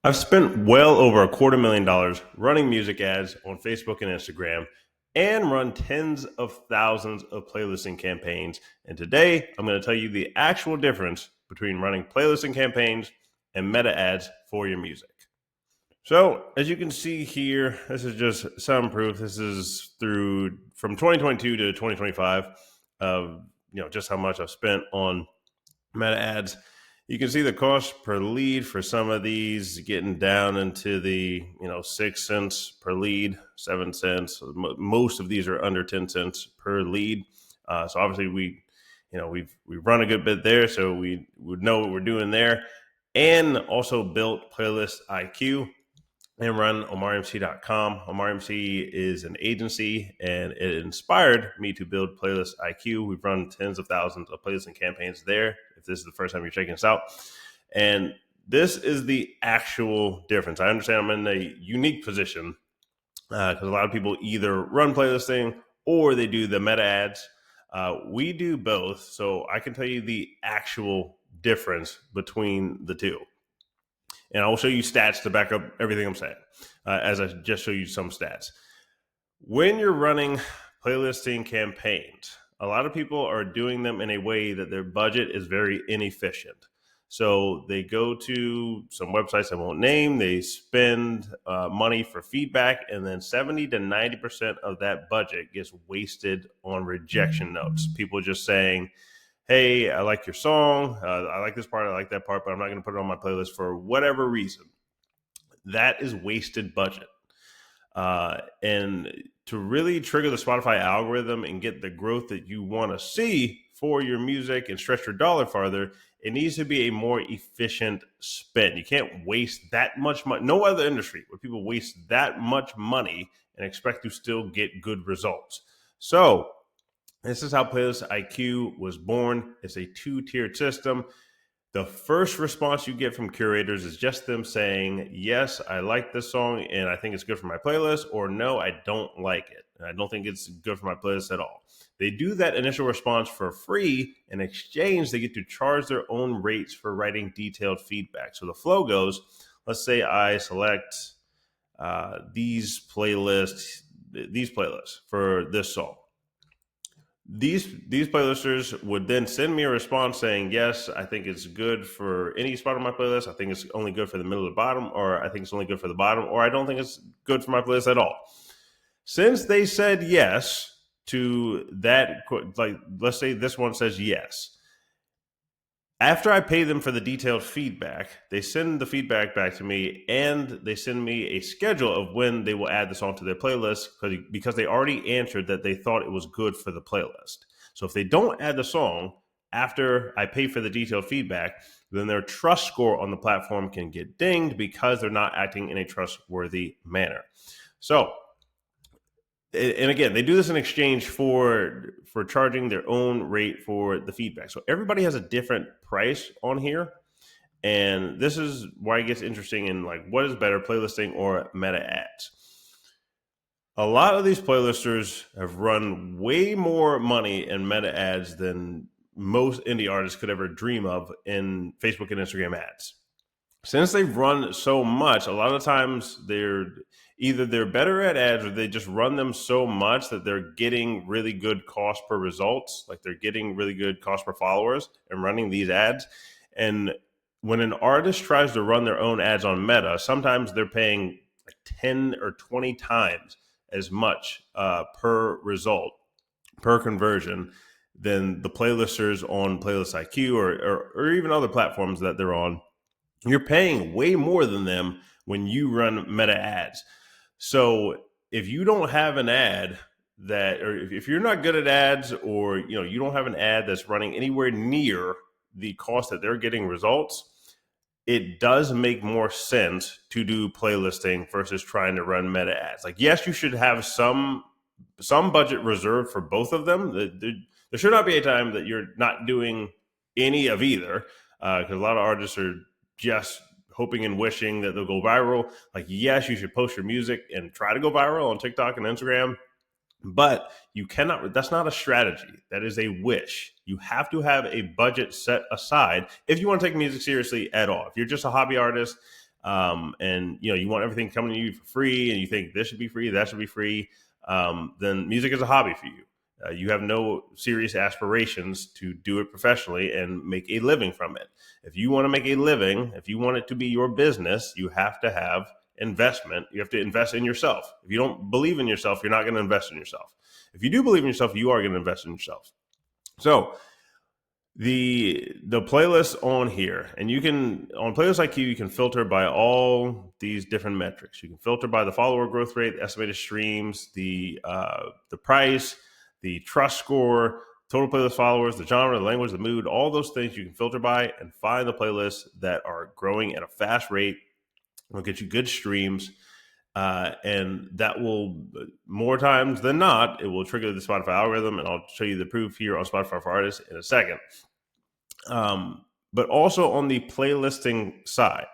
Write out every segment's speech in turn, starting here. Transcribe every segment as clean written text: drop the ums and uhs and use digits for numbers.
I've spent well over $250,000 running music ads on Facebook and Instagram and run tens of thousands of playlisting campaigns. And today I'm going to tell you the actual difference between running playlisting campaigns and meta ads for your music. So, as you can see here, this is just some proof. This is through from 2022 to 2025 of just how much I've spent on meta ads. You can see the cost per lead for some of these getting down into the 6 cents per lead, 7 cents. Most of these are under 10 cents per lead. So obviously we've run a good bit there, so we would know what we're doing there, and also built Playlist IQ and run OmarMC.com. OmarMC is an agency, and it inspired me to build Playlist IQ. We've run tens of thousands of playlisting campaigns there, if this is the first time you're checking us out. And this is the actual difference. I understand I'm in a unique position because a lot of people either run playlisting or they do the meta ads. We do both, so I can tell you the actual difference between the two. And I will show you stats to back up everything I'm saying, as I just show you some stats. When you're running playlisting campaigns, a lot of people are doing them in a way that their budget is very inefficient. So they go to some websites I won't name, they spend money for feedback, and then 70 to 90% of that budget gets wasted on rejection notes. People just saying, hey, I like your song, I like this part, I like that part, but I'm not going to put it on my playlist for whatever reason. That is wasted budget. And to really trigger the Spotify algorithm and get the growth that you want to see for your music and stretch your dollar farther, it needs to be a more efficient spend. You can't waste that much money. No other industry where people waste that much money and expect to still get good results. So this is how Playlist IQ was born. It's a two-tiered system. The first response you get from curators is just them saying, yes, I like this song and I think it's good for my playlist, or no, I don't like it. And I don't think it's good for my playlist at all. They do that initial response for free. In exchange, they get to charge their own rates for writing detailed feedback. So the flow goes, let's say I select these playlists for this song. These playlisters would then send me a response saying, yes, I think it's good for any spot on my playlist. I think it's only good for the middle or the bottom, or I think it's only good for the bottom, or I don't think it's good for my playlist at all. Since they said yes to that, like let's say this one says yes. After I pay them for the detailed feedback, they send the feedback back to me, and they send me a schedule of when they will add the song to their playlist because they already answered that they thought it was good for the playlist. So if they don't add the song after I pay for the detailed feedback, then their trust score on the platform can get dinged because they're not acting in a trustworthy manner. So, and again, they do this in exchange for charging their own rate for the feedback. So everybody has a different price on here, and this is why it gets interesting in like what is better, playlisting or meta ads. A lot of these playlisters have run way more money in meta ads than most indie artists could ever dream of in Facebook and Instagram ads. Since they've run so much, a lot of times they're better at ads, or they just run them so much that they're getting really good cost per results. Like they're getting really good cost per followers and running these ads. And when an artist tries to run their own ads on Meta, sometimes they're paying like 10 or 20 times as much per result, per conversion, than the playlisters on Playlist IQ or even other platforms that they're on. You're paying way more than them when you run meta ads. So if you don't have an ad or if you're not good at ads, or you don't have an ad that's running anywhere near the cost that they're getting results, it does make more sense to do playlisting versus trying to run meta ads. Like, yes, you should have some budget reserved for both of them. There should not be a time that you're not doing any of either, because a lot of artists are just hoping and wishing that they'll go viral. Like, yes, you should post your music and try to go viral on TikTok and Instagram, but you cannot, that's not a strategy. That is a wish. You have to have a budget set aside if you want to take music seriously at all. If you're just a hobby artist, and you want everything coming to you for free, and you think this should be free, that should be free, then music is a hobby for you. You have no serious aspirations to do it professionally and make a living from it. If you want to make a living, if you want it to be your business, you have to have investment. You have to invest in yourself. If you don't believe in yourself, you're not going to invest in yourself. If you do believe in yourself, you are going to invest in yourself. So the playlist on here, and you can, on Playlist IQ, you can filter by all these different metrics. You can filter by the follower growth rate, the estimated streams, the price, the trust score, total playlist followers, the genre, the language, the mood, all those things you can filter by and find the playlists that are growing at a fast rate. It'll get you good streams. And that will, more times than not, it will trigger the Spotify algorithm, and I'll show you the proof here on Spotify for Artists in a second. But also on the playlisting side,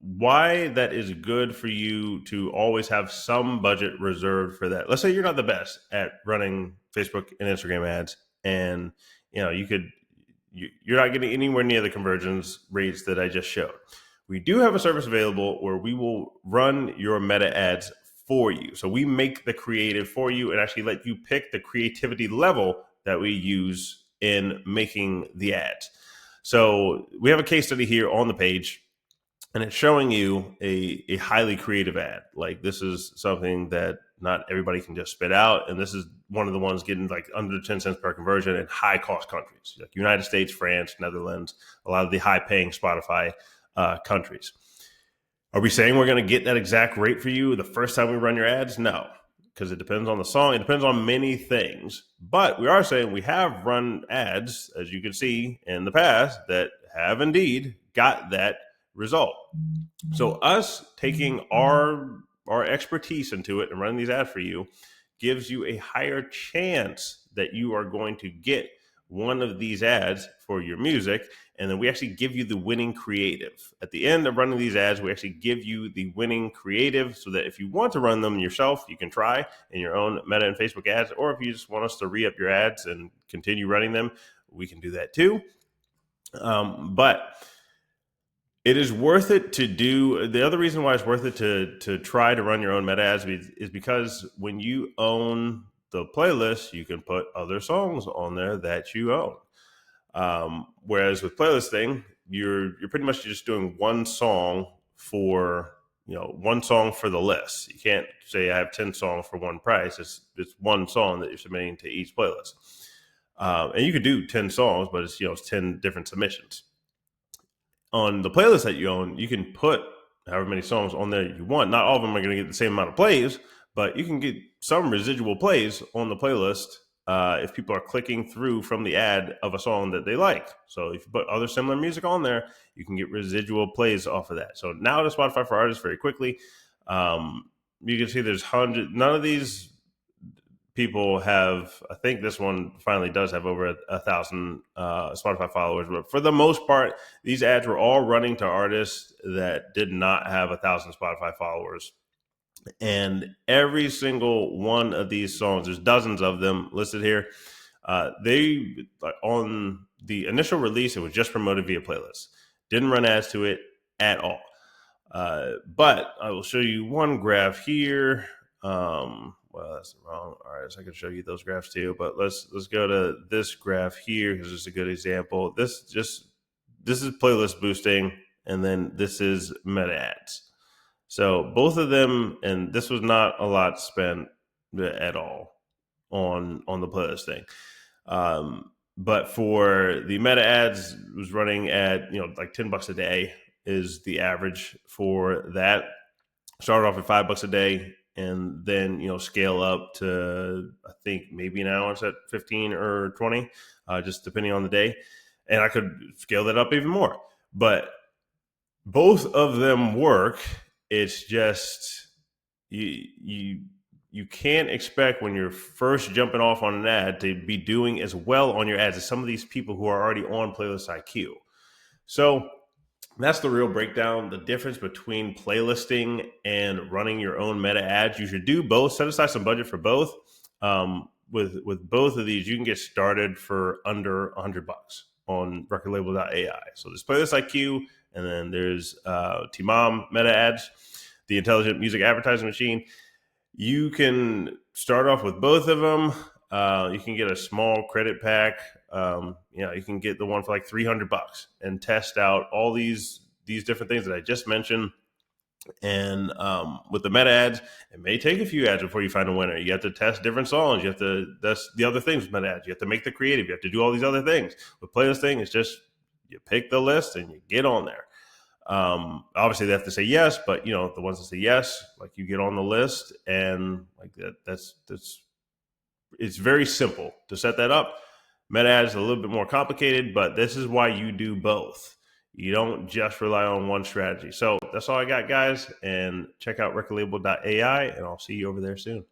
why that is good for you to always have some budget reserved for that. Let's say you're not the best at running Facebook and Instagram ads, and you're not getting anywhere near the conversions rates that I just showed. We do have a service available where we will run your meta ads for you. So we make the creative for you and actually let you pick the creativity level that we use in making the ads. So we have a case study here on the page, and it's showing you a highly creative ad. Like, this is something that not everybody can just spit out. And this is one of the ones getting like under 10 cents per conversion in high cost countries, like United States, France, Netherlands, a lot of the high paying Spotify countries. Are we saying we're going to get that exact rate for you the first time we run your ads? No, because it depends on the song. It depends on many things. But we are saying we have run ads, as you can see in the past, that have indeed got that result. So us taking our expertise into it and running these ads for you gives you a higher chance that you are going to get one of these ads for your music. And then we actually give you the winning creative. At the end of running these ads, we actually give you the winning creative so that if you want to run them yourself, you can try in your own Meta and Facebook ads. Or if you just want us to re-up your ads and continue running them, we can do that too. But it is worth it to do. The other reason why it's worth it to try to run your own Meta ads is because when you own the playlist, you can put other songs on there that you own. Whereas with playlisting, you're pretty much just doing one song for the list. You can't say I have 10 songs for one price. It's one song that you're submitting to each playlist. And you could do 10 songs, but it's 10 different submissions. On the playlist that you own, you can put however many songs on there you want. Not all of them are going to get the same amount of plays, but you can get some residual plays on the playlist if people are clicking through from the ad of a song that they like. So if you put other similar music on there, you can get residual plays off of that. So now to Spotify for Artists very quickly. You can see there's hundreds. None of these people have, I think this one finally does have over 1,000 Spotify followers. But for the most part, these ads were all running to artists that did not have 1,000 Spotify followers. And every single one of these songs, there's dozens of them listed here. They, on the initial release, it was just promoted via playlist. Didn't run ads to it at all. But I will show you one graph here. Well, that's the wrong artist. I can show you those graphs too, but let's go to this graph here because it's a good example. This is playlist boosting, and then this is meta ads. So both of them, and this was not a lot spent at all on the playlist thing. But for the meta ads, it was running at like $10 a day is the average for that. Started off at $5 a day, and then scale up to, I think maybe now it's at 15 or 20, just depending on the day. And I could scale that up even more. But both of them work. It's just you can't expect when you're first jumping off on an ad to be doing as well on your ads as some of these people who are already on Playlist IQ. So that's the real breakdown, the difference between playlisting and running your own meta ads. You should do both. Set aside some budget for both. With both of these, you can get started for under $100 on recordlabel.ai. So there's Playlist IQ and then there's Timam Meta Ads, the intelligent music advertising machine. You can start off with both of them. You can get a small credit pack. You can get the one for like $300 and test out all these different things that I just mentioned. And with the meta ads, it may take a few ads before you find a winner. You have to test different songs. That's the other things with meta ads. You have to make the creative. You have to do all these other things. With playlist thing, it's just you pick the list and you get on there. Obviously they have to say yes, but the ones that say yes, like you get on the list, and like that's it's very simple to set that up. Meta ads is a little bit more complicated, but this is why you do both. You don't just rely on one strategy. So that's all I got, guys. And check out recordlabel.ai, and I'll see you over there soon.